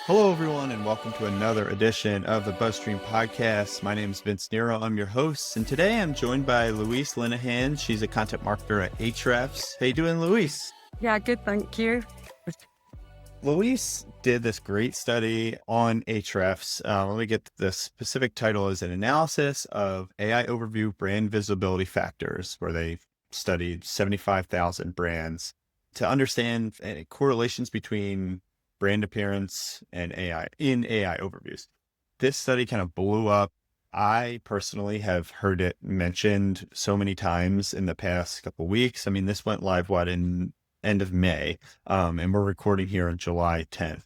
Hello, everyone, and welcome to another edition of the BuzzStream podcast. My name is Vince Nero. I'm your host, and today I'm joined by Louise Linehan. She's a content marketer at Ahrefs. How you doing, Louise? Yeah, good, thank you. Louise did this great study on Ahrefs. Let me get the specific title is an analysis of AI overview brand visibility factors, where they studied 75,000 brands to understand correlations between brand appearance and AI in AI overviews. This study kind of blew up. I personally have heard it mentioned so many times in the past couple of weeks. I mean, this went live, in end of May, and we're recording here on July 10th.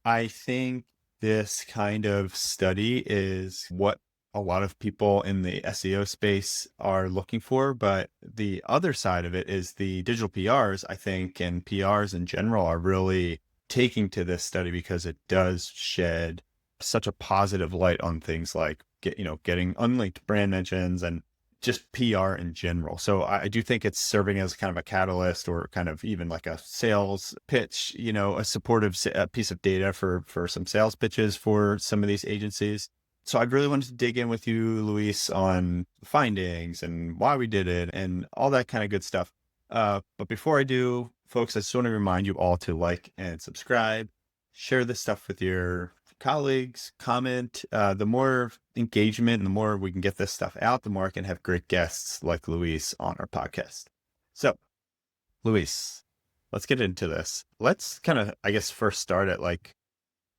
I think this kind of study is what a lot of people in the SEO space are looking for. But the other side of it is the digital PRs, I think, and PRs in general are really taking to this study because it does shed such a positive light on things like getting unlinked brand mentions and just PR in general. So I do think it's serving as kind of a catalyst or kind of even like a sales pitch, a supportive piece of data for some sales pitches for some of these agencies. So I really wanted to dig in with you, Luis, on findings and why we did it and all that kind of good stuff. But before I do, folks, I just want to remind you all to like and subscribe, share this stuff with your colleagues, comment. The more engagement and the more we can get this stuff out, the more I can have great guests like Luis on our podcast. So, Luis, let's get into this. Let's kind of, I guess, first start at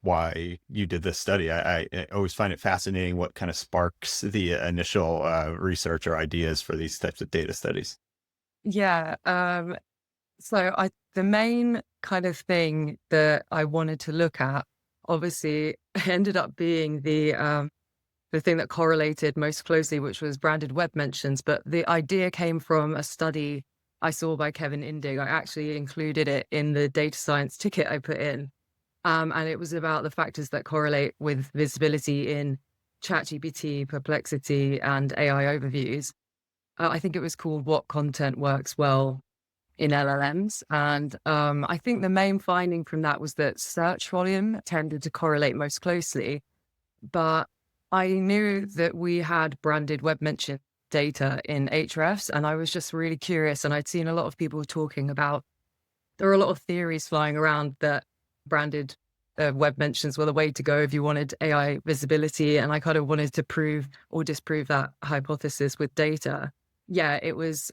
why you did this study. I always find it fascinating what kind of sparks the initial research or ideas for these types of data studies. Yeah, the main kind of thing that I wanted to look at, obviously, ended up being the thing that correlated most closely, which was branded web mentions. But the idea came from a study I saw by Kevin Indig. I actually included it in the data science ticket I put in. And it was about the factors that correlate with visibility in ChatGPT, Perplexity, and AI overviews. I think it was called What Content Works Well in LLMs. And I think the main finding from that was that search volume tended to correlate most closely. But I knew that we had branded web mention data in Ahrefs, and I was just really curious. And I'd seen a lot of people talking about, there are a lot of theories flying around that branded web mentions were the way to go if you wanted AI visibility. And I kind of wanted to prove or disprove that hypothesis with data. Yeah, it was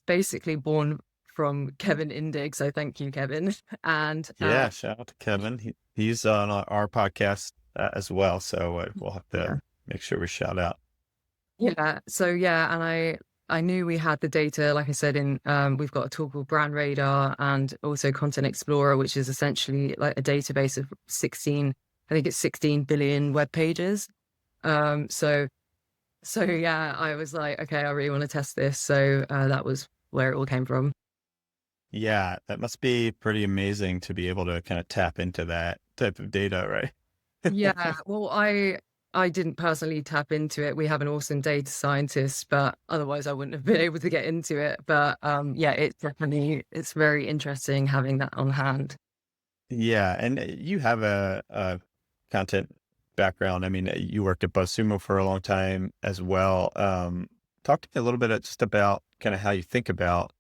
basically born from Kevin Indig. So thank you, Kevin. And Yeah, shout out to Kevin. He's on our podcast as well. So we'll have yeah. to make sure we shout out. Yeah. So yeah, and I knew we had the data, like I said, in we've got a tool called Brand Radar and also Content Explorer, which is essentially like a database of 16 billion web pages. So yeah, I was like, okay, I really want to test this. So that was where it all came from. Yeah, that must be pretty amazing to be able to kind of tap into that type of data, right? Yeah, well, I didn't personally tap into it. We have an awesome data scientist, but otherwise I wouldn't have been able to get into it. But yeah, it's very interesting having that on hand. Yeah, and you have a content background. I mean, you worked at BuzzSumo for a long time as well. Talk to me a little bit just about kind of how you think about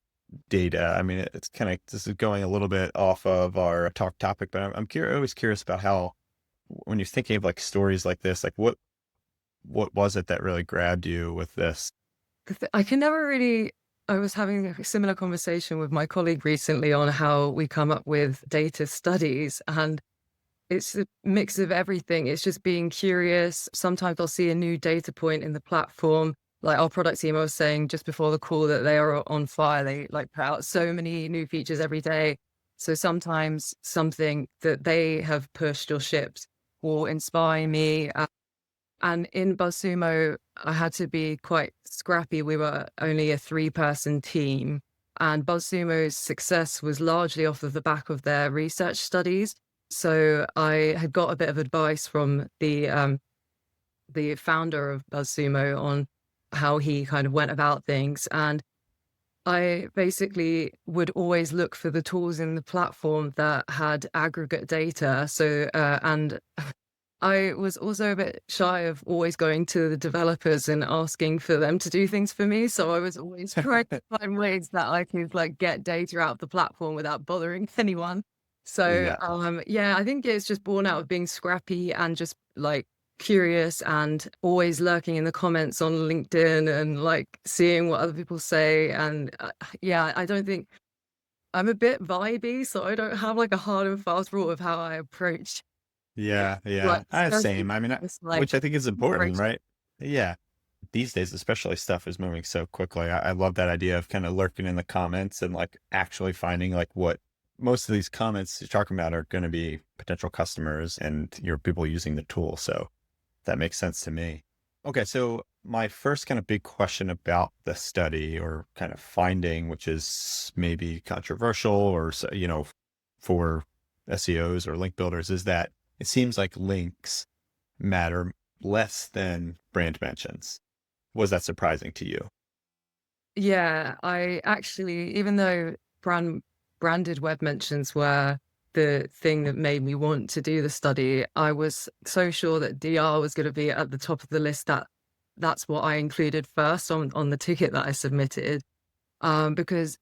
data. I mean, it's kind of, this is going a little bit off of our talk topic, but I'm always curious about how, when you're thinking of like stories like this, like what was it that really grabbed you with this? I can never really. I was having a similar conversation with my colleague recently on how we come up with data studies, and it's a mix of everything. It's just being curious. Sometimes I'll see a new data point in the platform. Like our product team, I was saying just before the call that they are on fire. They like put out so many new features every day. So sometimes something that they have pushed or shipped will inspire me. And in BuzzSumo, I had to be quite scrappy. We were only a 3-person team, and BuzzSumo's success was largely off of the back of their research studies. So I had got a bit of advice from the founder of BuzzSumo on how he kind of went about things. And I basically would always look for the tools in the platform that had aggregate data. So, and I was also a bit shy of always going to the developers and asking for them to do things for me. So I was always trying to find ways that I could like get data out of the platform without bothering anyone. So, Yeah. yeah, I think it's just born out of being scrappy and just like curious and always lurking in the comments on LinkedIn and like seeing what other people say. And yeah, I don't think I'm a bit vibey, so I don't have like a hard and fast rule of how I approach it. Yeah, Like, yeah. especially Same. I mean, it's which like I think is important, approach. right? Yeah. These days, especially stuff is moving so quickly. I love that idea of kind of lurking in the comments and like actually finding like what most of these comments you're talking about are going to be potential customers and your people using the tool. So that makes sense to me. Okay, so my first kind of big question about the study or kind of finding, which is maybe controversial or, for SEOs or link builders, is that it seems like links matter less than brand mentions. Was that surprising to you? Yeah, I actually, even though branded web mentions were the thing that made me want to do the study, I was so sure that DR was going to be at the top of the list that that's what I included first on the ticket that I submitted. Because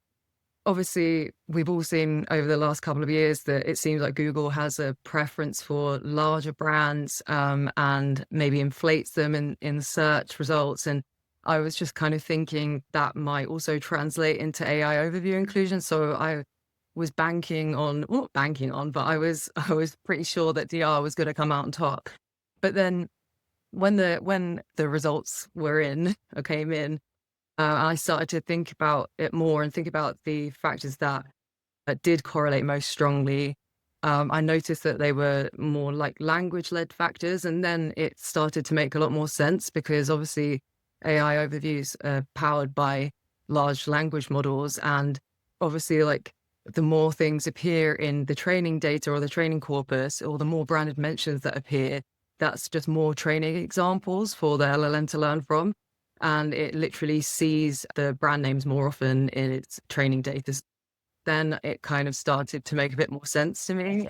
obviously we've all seen over the last couple of years that it seems like Google has a preference for larger brands, and maybe inflates them in search results. And I was just kind of thinking that might also translate into AI overview inclusion. So I was banking on, well, not banking on, but I was pretty sure that DR was going to come out on top. But then when the results were in or came in, I started to think about it more and think about the factors that did correlate most strongly. I noticed that they were more like language-led factors, and then it started to make a lot more sense because obviously AI overviews are powered by large language models, and obviously, like, the more things appear in the training data or the training corpus, or the more branded mentions that appear, that's just more training examples for the LLM to learn from, and it literally sees the brand names more often in its training data. Then it kind of started to make a bit more sense to me.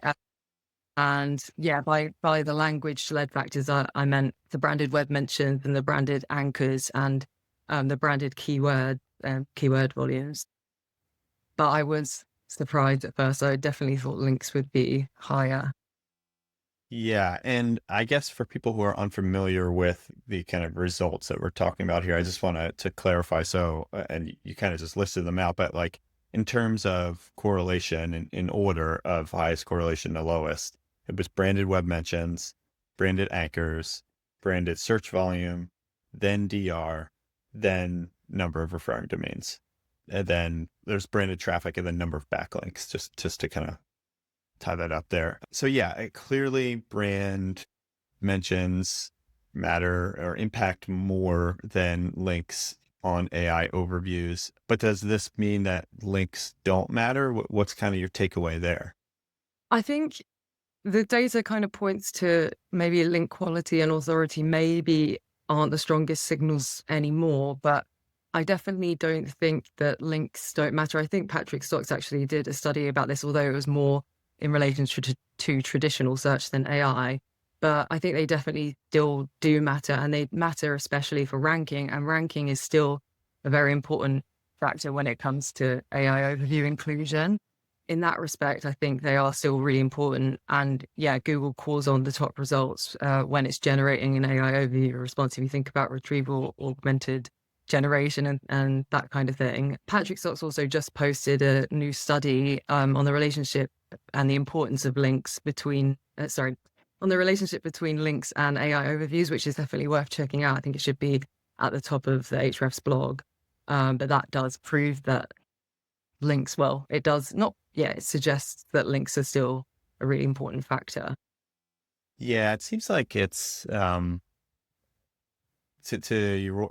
And yeah, by the language-led factors, I meant the branded web mentions and the branded anchors and the branded keyword volumes. But I was surprised at first. I definitely thought links would be higher. Yeah, and I guess for people who are unfamiliar with the kind of results that we're talking about here, I just want to clarify. So, and you kind of just listed them out, but like in terms of correlation in order of highest correlation to lowest, it was branded web mentions, branded anchors, branded search volume, then DR, then number of referring domains, and then there's branded traffic, and then number of backlinks. Just to kind of tie that up there. So yeah, clearly brand mentions matter or impact more than links on AI overviews. But does this mean that links don't matter? What's kind of your takeaway there? I think the data kind of points to maybe link quality and authority maybe aren't the strongest signals anymore, but I definitely don't think that links don't matter. I think Patrick Stocks actually did a study about this, although it was more in relation to traditional search than AI. But I think they definitely still do matter, and they matter especially for ranking. And ranking is still a very important factor when it comes to AI overview inclusion. In that respect, I think they are still really important. And yeah, Google calls on the top results when it's generating an AI overview response. If you think about retrieval augmented generation and that kind of thing. Patrick Stocks also just posted a new study on the relationship and the importance of links between, on the relationship between links and AI overviews, which is definitely worth checking out. I think it should be at the top of the Ahrefs blog. But that does prove that links, well, it does not, yeah, it suggests that links are still a really important factor. Yeah, it seems like it's the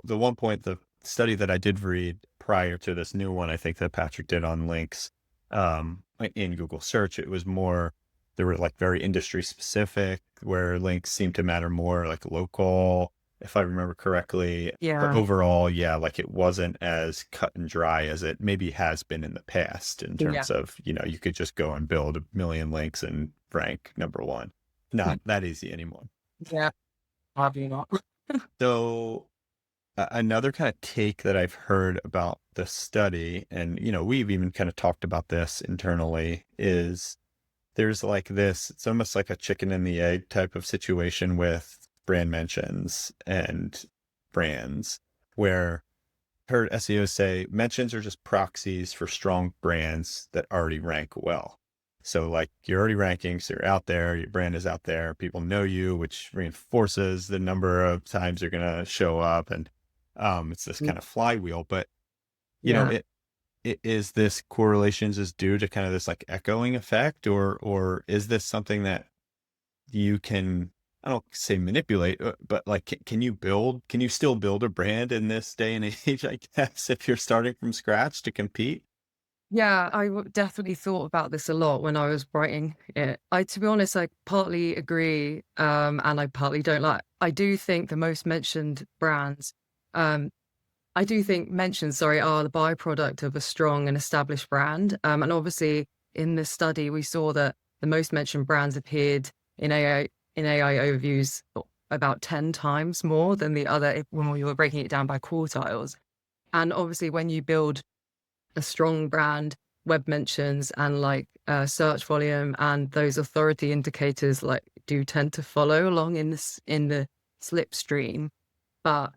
one point, the study that I did read prior to this new one, I think that Patrick did on links in Google search, it was more, they were like very industry specific, where links seem to matter more like local. if I remember correctly. But Yeah. overall, yeah, like it wasn't as cut and dry as it maybe has been in the past in Yeah. terms of, you could just go and build a million links and rank number one. Not that easy anymore. Yeah. Probably not. So another kind of take that I've heard about the study, and we've even kind of talked about this internally, is there's like this, it's almost like a chicken and the egg type of situation with brand mentions and brands, where I've heard SEOs say mentions are just proxies for strong brands that already rank well. So like you're already ranking, so you're out there, your brand is out there, people know you, which reinforces the number of times you're going to show up. And it's this kind of flywheel, but you know, Yeah. it, is this correlations is due to kind of this like echoing effect, or is this something that you can, I don't say manipulate, but like can you still build a brand in this day and age, I guess, if you're starting from scratch to compete? Yeah, definitely thought about this a lot when I was writing it. To be honest, I partly agree, and I partly don't like. I do think the most mentioned brands, um, I do think mentions, sorry, are the byproduct of a strong and established brand. And obviously, in this study, we saw that the most mentioned brands appeared in AI overviews about 10 times more than the other when we were breaking it down by quartiles. And obviously, when you build a strong brand, web mentions, and like search volume, and those authority indicators like do tend to follow along in the slipstream. But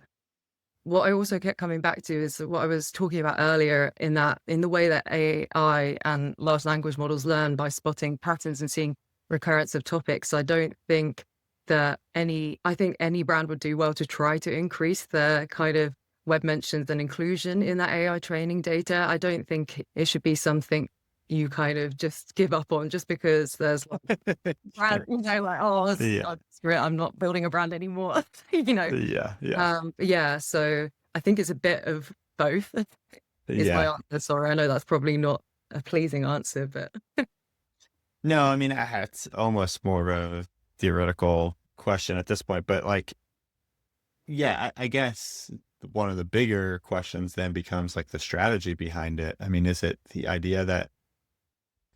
what I also kept coming back to is what I was talking about earlier, in the way that AI and large language models learn by spotting patterns and seeing recurrence of topics. I don't think I think any brand would do well to try to increase their kind of web mentions and inclusion in that AI training data. I don't think it should be something you kind of just give up on just because there's like brand, Sure. like, oh, Yeah. screw it, I'm not building a brand anymore, you know. Yeah. Yeah. Yeah, so I think it's a bit of both is my Yeah. answer. Sorry, I know that's probably not a pleasing answer, but No, I mean, it's almost more of a theoretical question at this point, but like, yeah, I guess one of the bigger questions then becomes like the strategy behind it. I mean, is it the idea that,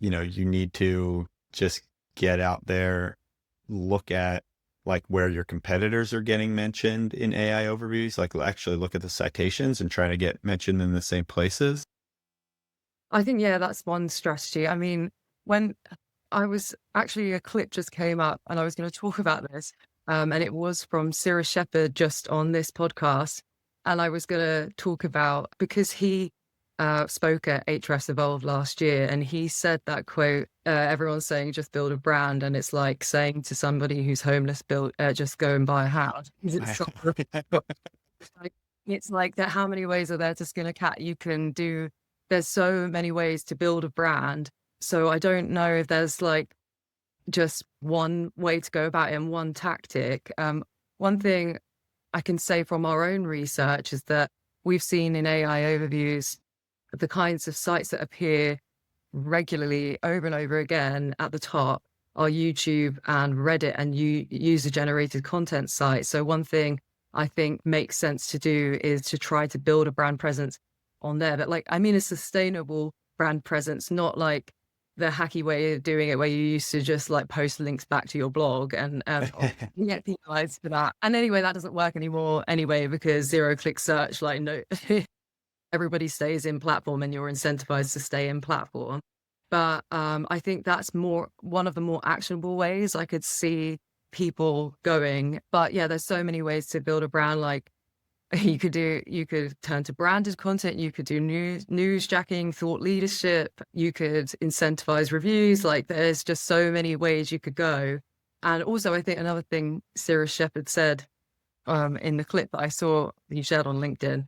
you need to just get out there, look at like where your competitors are getting mentioned in AI overviews, like actually look at the citations and try to get mentioned in the same places? I think, yeah, that's one strategy. I mean, when I was actually a clip just came up and I was going to talk about this, and it was from Cyrus Shepherd just on this podcast. And I was going to talk about because he spoke at Ahrefs Evolve last year and he said that quote, everyone's saying just build a brand. And it's like saying to somebody who's homeless, just go and buy a house. It's sort of like, it's like that. How many ways are there to skin a cat? You can do, there's so many ways to build a brand. So I don't know if there's like just one way to go about it and one tactic. One thing I can say from our own research is that we've seen in AI overviews the kinds of sites that appear regularly over and over again at the top are YouTube and Reddit and user generated content sites. So one thing I think makes sense to do is to try to build a brand presence on there. But like, I mean, a sustainable brand presence, not like the hacky way of doing it where you used to just like post links back to your blog and get penalized for that. And anyway, that doesn't work anymore anyway, because zero click search, like no, everybody stays in platform and you're incentivized to stay in platform. But I think that's more one of the more actionable ways I could see people going. But yeah, there's so many ways to build a brand. Like you could turn to branded content, you could do news jacking, thought leadership, you could incentivize reviews. Like there's just so many ways you could go. And also I think another thing Cyrus Shepherd said in the clip that I saw you shared on LinkedIn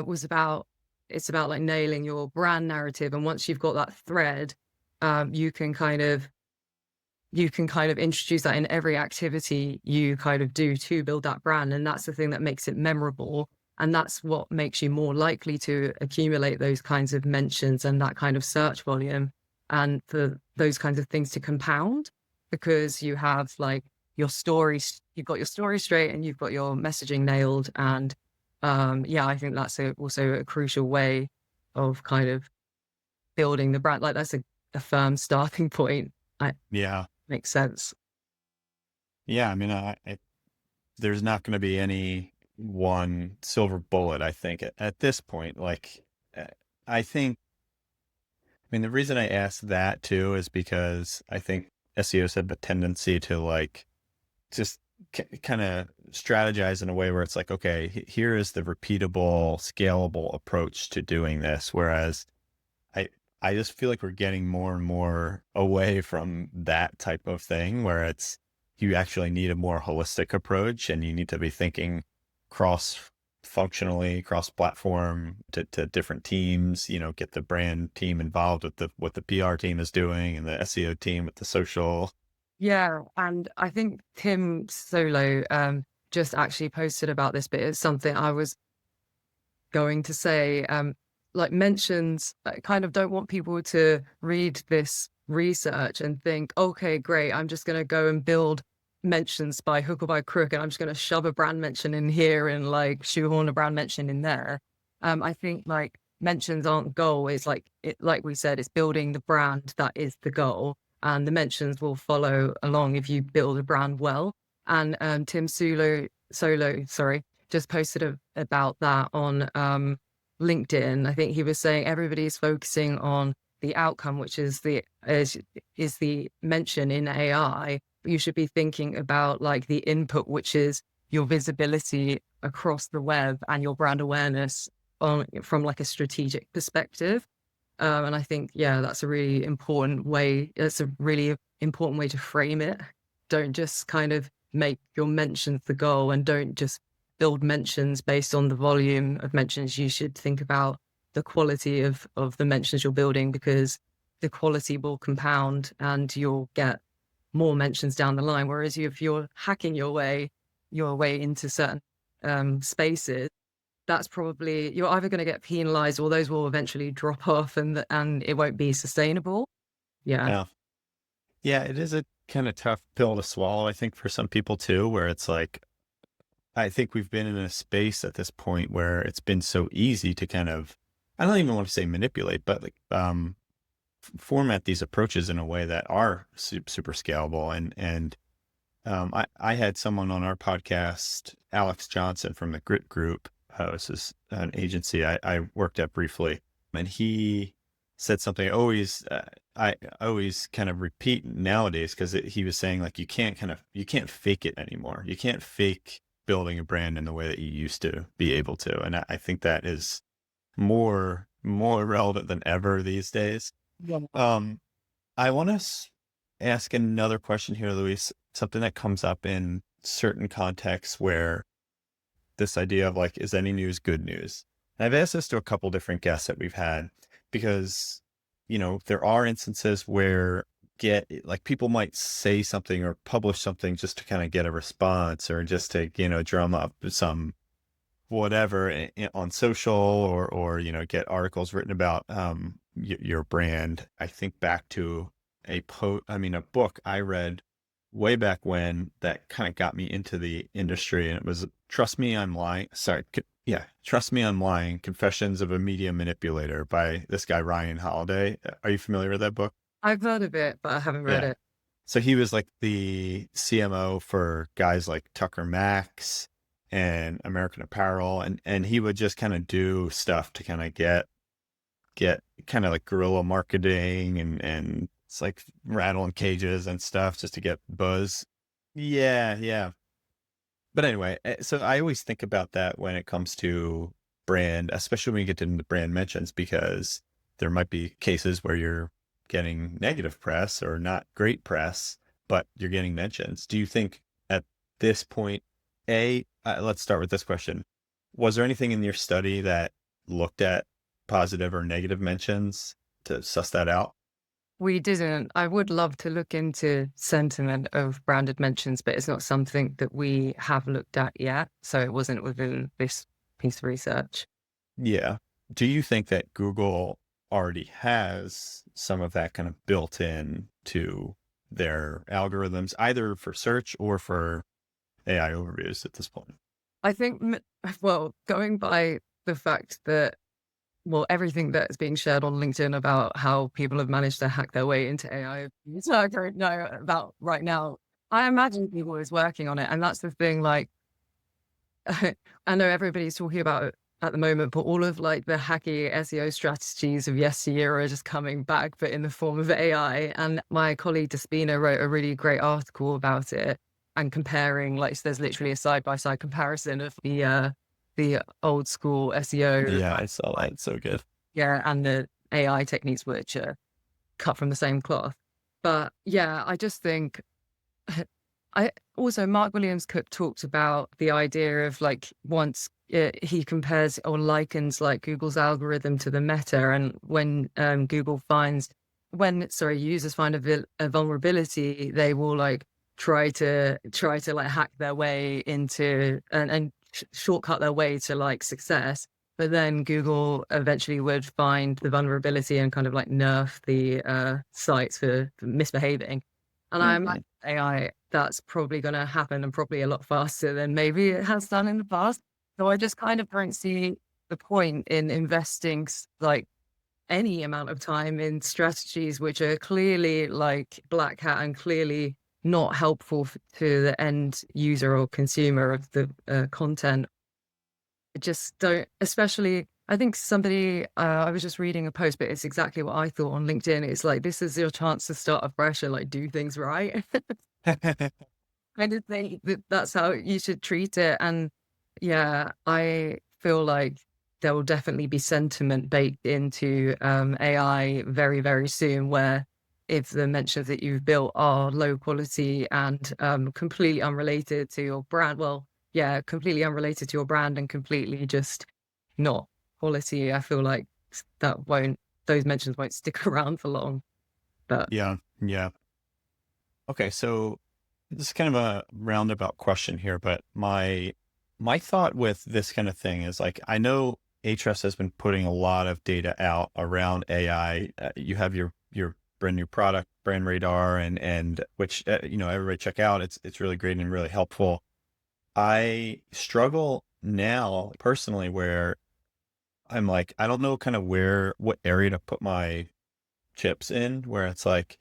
was about it's about like nailing your brand narrative. And once you've got that thread, you can kind of introduce that in every activity you kind of do to build that brand. And that's the thing that makes it memorable. And that's what makes you more likely to accumulate those kinds of mentions and that kind of search volume and for those kinds of things to compound because you have like your stories, you've got your story straight and you've got your messaging nailed. And yeah, I think that's also a crucial way of kind of building the brand. Like that's a firm starting point. I Yeah. makes sense. Yeah. I mean, there's not going to be any one silver bullet, I think, at this point. Like, uh, I think, I mean, the reason I asked that too is because I think SEOs have a tendency to like just kind of strategize in a way where it's like, okay, here is the repeatable, scalable approach to doing this. Whereas I, I just feel like we're getting more and more away from that type of thing where it's, you actually need a more holistic approach and you need to be thinking cross functionally, cross platform to different teams, get the brand team involved with what the PR team is doing and the SEO team with the social. Yeah, and I think Tim Solo just actually posted about this, but it's something I was going to say. Like mentions, I kind of don't want people to read this research and think, okay, great, I'm just going to go and build mentions by hook or by crook, and I'm just going to shove a brand mention in here and like shoehorn a brand mention in there. I think like mentions aren't goal. It's like like we said, it's building the brand that is the goal, and the mentions will follow along if you build a brand well. And Tim Solo, sorry, just posted about that on LinkedIn. I think he was saying everybody's focusing on the outcome, which is the mention in AI. But you should be thinking about like the input, which is your visibility across the web and your brand awareness from like a strategic perspective. And I think, yeah, that's a really important way. It's a really important way to frame it. Don't just kind of make your mentions the goal and don't just build mentions based on the volume of mentions. You should think about the quality of the mentions you're building because the quality will compound and you'll get more mentions down the line. Whereas if you're hacking your way into certain spaces, that's probably you're either going to get penalized or those will eventually drop off and it won't be sustainable. Yeah. Yeah. Yeah. It is a kind of tough pill to swallow, I think, for some people too, where it's like, I think we've been in a space at this point where it's been so easy to kind of, I don't even want to say manipulate, but like, format these approaches in a way that are super scalable. I had someone on our podcast, Alex Johnson from the Grit Group. This is an agency I worked at briefly, and he said something I always kind of repeat nowadays because he was saying like you can't fake it anymore. You can't fake building a brand in the way that you used to be able to, and I think that is more relevant than ever these days. Yeah. Um, I want to ask another question here, Luis, something that comes up in certain contexts where this idea of like, is any news good news? And I've asked this to a couple different guests that we've had because, there are instances where like people might say something or publish something just to kind of get a response or just to, drum up some whatever on social or get articles written about your brand. I think back to a book I read way back when that kind of got me into the industry, and it was Trust Me, I'm Lying. Sorry, yeah, Trust Me, I'm Lying: Confessions of a Media Manipulator by this guy Ryan Holiday. Are you familiar with that book? I've heard of it, but I haven't read Yeah. it. So he was like the CMO for guys like Tucker Max and American Apparel, and he would just kind of do stuff to kind of get kind of like guerrilla marketing and it's like rattling cages and stuff just to get buzz. Yeah, yeah. But anyway, so I always think about that when it comes to brand, especially when you get into the brand mentions, because there might be cases where you're getting negative press or not great press, but you're getting mentions. Do you think at this point, let's start with this question. Was there anything in your study that looked at positive or negative mentions to suss that out? We didn't. I would love to look into sentiment of branded mentions, but it's not something that we have looked at yet. So it wasn't within this piece of research. Yeah. Do you think that Google already has some of that kind of built in to their algorithms, either for search or for AI overviews at this point? I think, well, going by the fact that, well, everything that's being shared on LinkedIn about how people have managed to hack their way into AI, so I don't know about right now. I imagine people is working on it, and that's the thing. Like, I know everybody's talking about it at the moment, but all of like the hacky SEO strategies of yesteryear are just coming back, but in the form of AI. And my colleague Despina wrote a really great article about it and comparing, like, so there's literally a side by side comparison of the old school SEO, Yeah, I saw that. It's so good. yeah, and the AI techniques which are cut from the same cloth. But yeah, I just think I also Mark Williams Cook talked about the idea of like once he compares or likens like Google's algorithm to the Meta, and when Google finds when sorry users find a vulnerability, they will like try to like hack their way into and shortcut their way to like success. But then Google eventually would find the vulnerability and kind of like nerf the sites for misbehaving. And I Mhm. imagine AI, that's probably going to happen and probably a lot faster than maybe it has done in the past. So I just kind of don't see the point in investing like any amount of time in strategies which are clearly like black hat and clearly not helpful to the end user or consumer of the content. I just don't, especially, I think somebody, I was just reading a post, but it's exactly what I thought on LinkedIn. It's like, this is your chance to start afresh and like do things right. Kind of think that that's how you should treat it. And yeah, I feel like there will definitely be sentiment baked into AI very, very soon, where if the mentions that you've built are low quality and completely unrelated to your brand, well, yeah, completely unrelated to your brand and completely just not quality, I feel like those mentions won't stick around for long. But Yeah, yeah. Okay, so this is kind of a roundabout question here, but my thought with this kind of thing is like I know Ahrefs has been putting a lot of data out around AI. You have your brand new product, Brand Radar, and which everybody check out. It's really great and really helpful. I struggle now personally where I'm like I don't know kind of what area to put my chips in where it's like,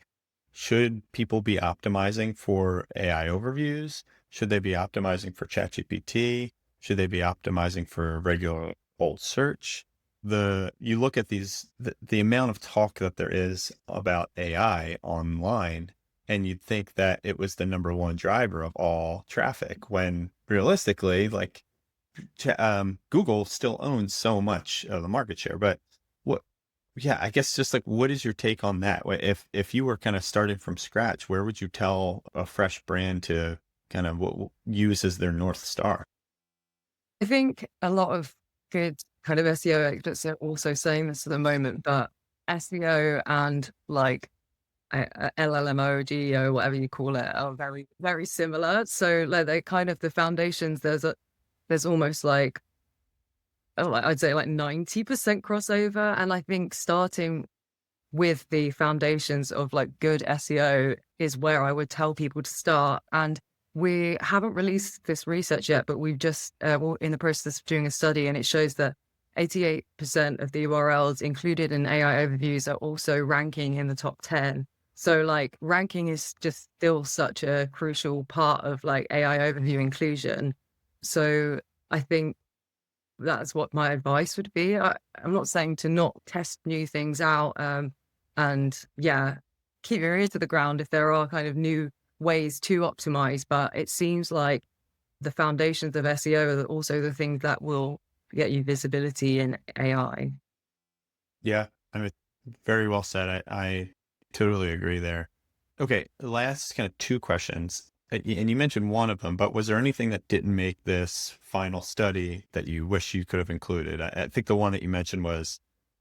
should people be optimizing for AI overviews? Should they be optimizing for ChatGPT? Should they be optimizing for regular old search? You look at the amount of talk that there is about AI online, and you'd think that it was the number one driver of all traffic when realistically, like Google still owns so much of the market share, but what yeah, I guess just like what is your take on that? If you were kind of starting from scratch, where would you tell a fresh brand to kind of use as their North Star? I think a lot of good kind of SEO experts are also saying this at the moment, but SEO and like LLMO, GEO, whatever you call it, are very, very similar. So like they kind of the foundations, there's almost like I'd say like 90% crossover. And I think starting with the foundations of like good SEO is where I would tell people to start. And we haven't released this research yet, but we've just well, in the process of doing a study, and it shows that 88% of the URLs included in AI overviews are also ranking in the top 10. So like ranking is just still such a crucial part of like AI overview inclusion. So I think that's what my advice would be. I'm not saying to not test new things out, and yeah, keep your ear to the ground if there are kind of new ways to optimize. But it seems like the foundations of SEO are also the things that will get you visibility in AI. Yeah, I mean, very well said. I totally agree there. Okay, last kind of two questions. And you mentioned one of them, but was there anything that didn't make this final study that you wish you could have included? I think the one that you mentioned was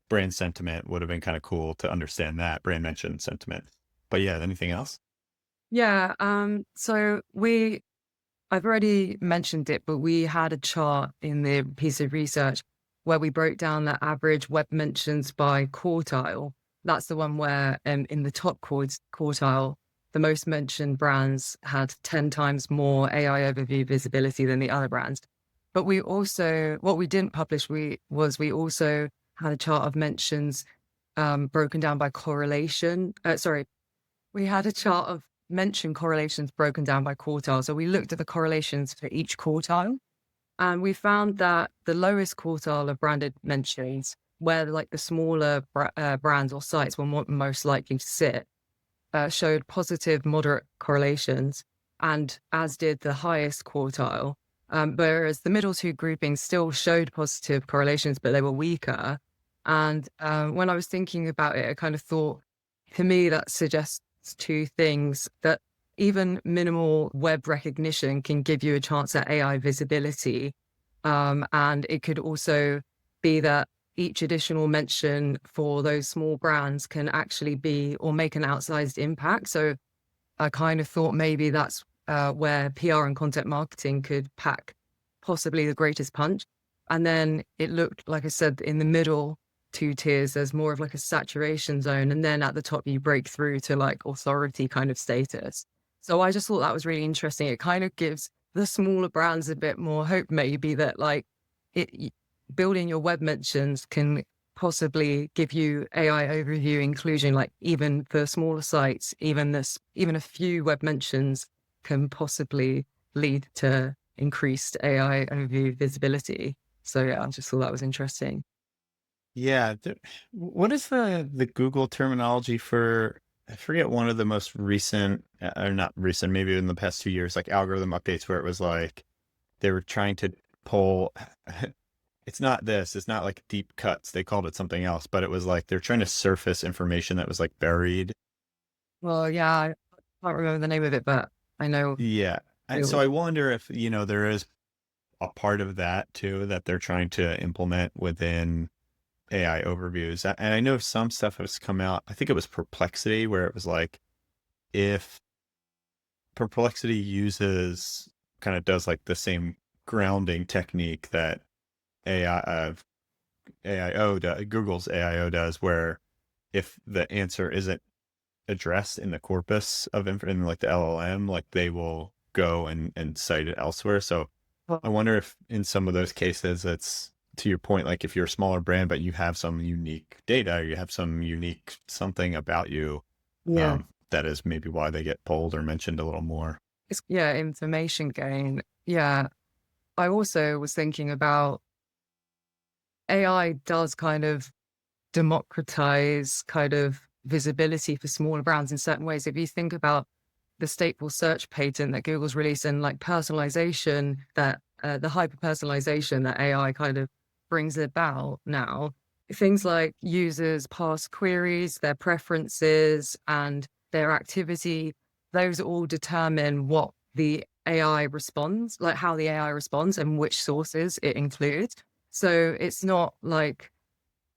brand sentiment would have been kind of cool to understand that brand mention sentiment. But yeah, anything else? Yeah. So I've already mentioned it, but we had a chart in the piece of research where we broke down the average web mentions by quartile. That's the one where in the top quartile, the most mentioned brands had 10 times more AI overview visibility than the other brands. But we also, what we didn't publish, we also had a chart of mentions broken down by correlation. Sorry, we had a chart of mention correlations broken down by quartile. So we looked at the correlations for each quartile, and we found that the lowest quartile of branded mentions, where like the smaller brands or sites were most likely to sit, showed positive moderate correlations, and as did the highest quartile. Whereas the middle two groupings still showed positive correlations, but they were weaker. And when I was thinking about it, I kind of thought, to me, that suggests two things: that even minimal web recognition can give you a chance at AI visibility. And it could also be that each additional mention for those small brands can actually be or make an outsized impact. So I kind of thought maybe that's where PR and content marketing could pack possibly the greatest punch. And then it looked, like I said, in the middle two tiers, there's more of like a saturation zone. And then at the top, you break through to like authority kind of status. So I just thought that was really interesting. It kind of gives the smaller brands a bit more hope, maybe, that like it building your web mentions can possibly give you AI overview inclusion, like even for smaller sites, even a few web mentions can possibly lead to increased AI overview visibility. So yeah, I just thought that was interesting. Yeah. What is the Google terminology for, I forget, one of the most recent, or not recent, maybe in the past 2 years, like algorithm updates where it was like they were trying to pull, it's not like deep cuts. They called it something else, but it was like they're trying to surface information that was like buried. Well, yeah, I can't remember the name of it, but I know Yeah. And so it. I wonder if, there is a part of that too that they're trying to implement within AI overviews. And I know some stuff has come out. I think it was Perplexity, where it was like, if Perplexity uses, kind of does like the same grounding technique that AI, Google's AIO does, where if the answer isn't addressed in the corpus of in like the LLM, like they will go and cite it elsewhere. So Well, I wonder if in some of those cases, it's, to your point, like if you're a smaller brand, but you have some unique data, or you have some unique something about you, yeah, that is maybe why they get pulled or mentioned a little more. it's yeah, information gain. Yeah, I also was thinking about AI does kind of democratize kind of visibility for smaller brands in certain ways. If you think about the stateful search patent that Google's released, and like personalization, that the hyper personalization that AI kind of brings about now, things like users' past queries, their preferences, and their activity, those all determine what the AI responds, like how the AI responds and which sources it includes. So it's not like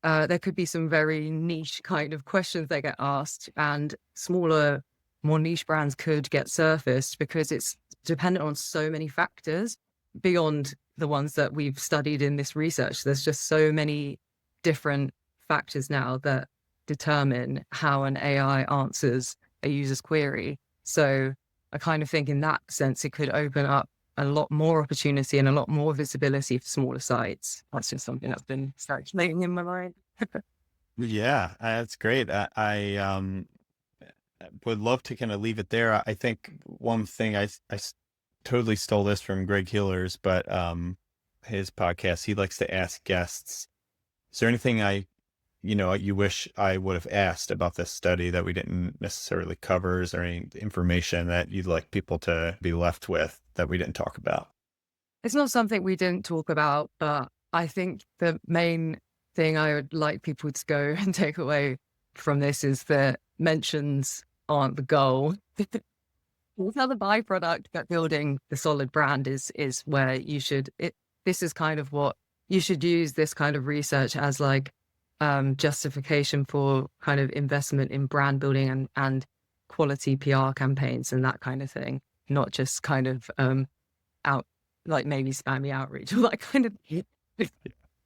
there could be some very niche kind of questions that get asked, and smaller, more niche brands could get surfaced because it's dependent on so many factors beyond the ones that we've studied in this research. There's just so many different factors now that determine how an AI answers a user's query. So I kind of think in that sense, it could open up a lot more opportunity and a lot more visibility for smaller sites. That's just something that's been circulating in my mind. Yeah, that's great. I would love to kind of leave it there. I think one thing totally stole this from Greg Heeler's, but his podcast, he likes to ask guests, is there anything you wish I would have asked about this study that we didn't necessarily cover? Is there any information that you'd like people to be left with that we didn't talk about? It's not something we didn't talk about, but I think the main thing I would like people to go and take away from this is that mentions aren't the goal. Now the byproduct, that building the solid brand is where you should this is kind of what you should use this kind of research as like justification for kind of investment in brand building and quality PR campaigns and that kind of thing, not just kind of out like maybe spammy outreach or that kind of yeah.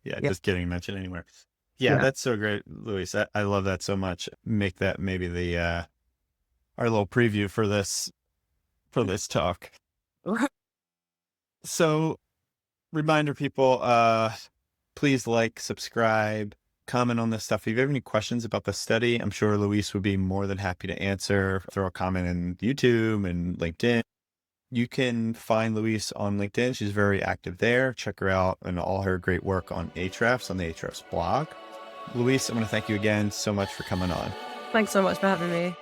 Yeah, just getting mentioned anywhere. Yeah, Yeah. that's so great, Luis. I love that so much. Make that maybe the our little preview for this talk. So reminder people, please like, subscribe, comment on this stuff. If you have any questions about the study, I'm sure Louise would be more than happy to answer. Throw a comment in YouTube and LinkedIn. You can find Louise on LinkedIn. She's very active there. Check her out and all her great work on Ahrefs, on the Ahrefs blog. Louise, I want to thank you again so much for coming on. Thanks so much for having me.